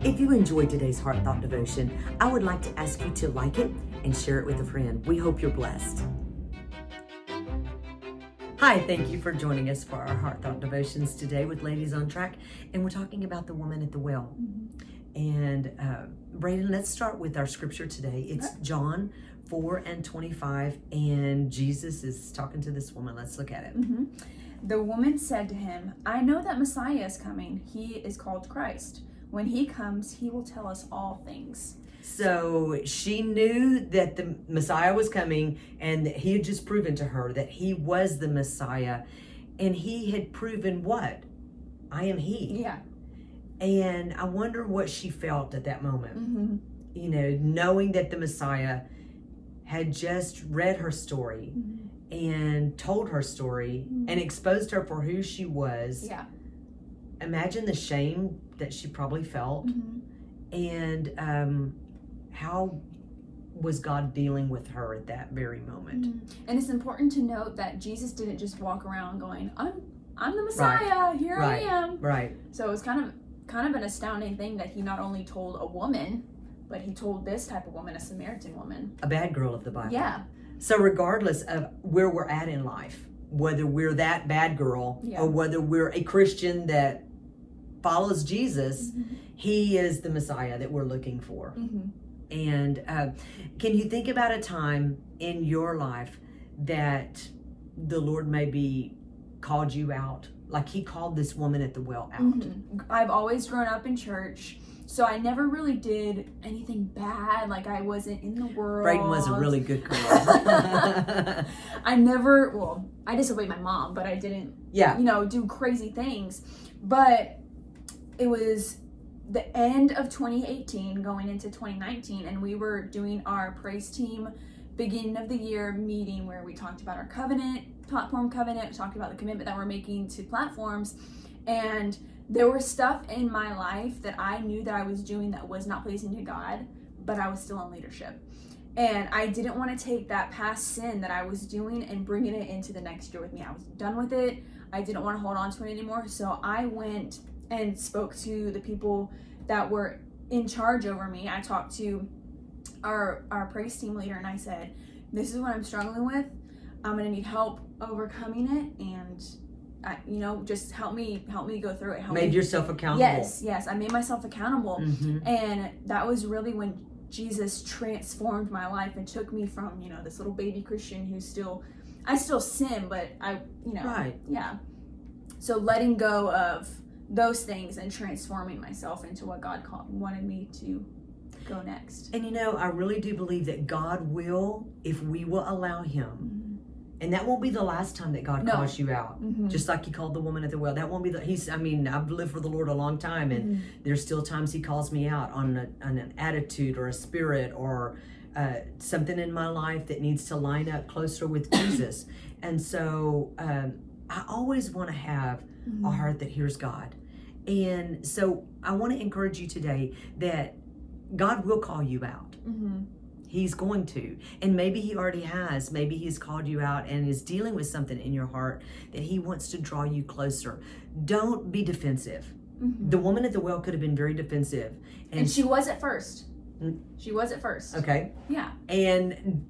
If you enjoyed today's Heart Thought Devotion, I would like to ask you to like it and share it with a friend. We hope you're blessed. Hi, thank you for joining us for our Heart Thought Devotions today with Ladies on Track. And we're talking about the woman at the well. And Braden, let's start with our scripture today. It's John 4:25, and Jesus is talking to this woman. Let's look at it. The woman said to him, I know that Messiah is coming. He is called Christ. When he comes, he will tell us all things. So she knew that the Messiah was coming, and that he had just proven to her that he was the Messiah. And he had proven what? I am he. Yeah. And I wonder what she felt at that moment. You know, knowing that the Messiah had just read her story and told her story and exposed her for who she was. Yeah. Imagine the shame that she probably felt. And how was God dealing with her at that very moment? And it's important to note that Jesus didn't just walk around going, I'm the Messiah, here I am. Right. So it was kind of an astounding thing that he not only told a woman, but he told this type of woman, a Samaritan woman. A bad girl of the Bible. Yeah. So regardless of where we're at in life, whether we're that bad girl or whether we're a Christian that follows Jesus, he is the Messiah that we're looking for. And can you think about a time in your life that the Lord maybe called you out? Like he called this woman at the well out. I've always grown up in church, so I never really did anything bad. Like I wasn't in the world. Braden was a really good girl. I disobeyed my mom, but I didn't, do crazy things. But it was the end of 2018 going into 2019, and we were doing our praise team beginning of the year meeting where we talked about our platform covenant, we talked about the commitment that we're making to platforms, and there was stuff in my life that I knew that I was doing that was not pleasing to God, but I was still in leadership. And I didn't want to take that past sin that I was doing and bringing it into the next year with me. I was done with it. I didn't want to hold on to it anymore. So I went and spoke to the people that were in charge over me. I talked to our praise team leader, and I said, this is what I'm struggling with. I'm gonna need help overcoming it, and just help me go through it. Made yourself accountable. Yes, I made myself accountable. And that was really when Jesus transformed my life and took me from, this little baby Christian I still sin, but So letting go of those things and transforming myself into what God wanted me to go next. And I really do believe that God will, if we will allow him, and that won't be the last time that God calls you out. Just like he called the woman at the well. That won't be I've lived for the Lord a long time, and there's still times he calls me out on an attitude or a spirit or something in my life that needs to line up closer with Jesus. And so I always want to have a heart that hears God. And so I want to encourage you today that God will call you out. He's going to. And maybe he already has. Maybe he's called you out and is dealing with something in your heart that he wants to draw you closer. Don't be defensive. The woman at the well could have been very defensive. And she was at first. She was at first. Okay. Yeah.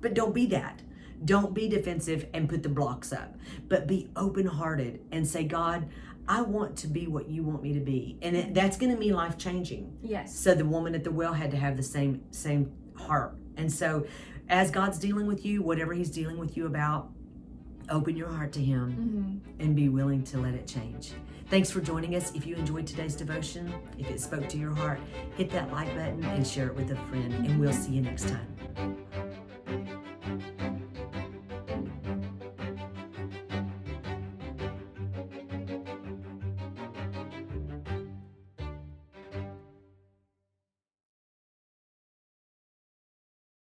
But don't be that. Don't be defensive and put the blocks up, but be open-hearted and say, God, I want to be what you want me to be. And that's going to mean life-changing. Yes. So the woman at the well had to have the same heart. And so as God's dealing with you, whatever he's dealing with you about, open your heart to him and be willing to let it change. Thanks for joining us. If you enjoyed today's devotion, if it spoke to your heart, hit that like button and share it with a friend. And we'll see you next time.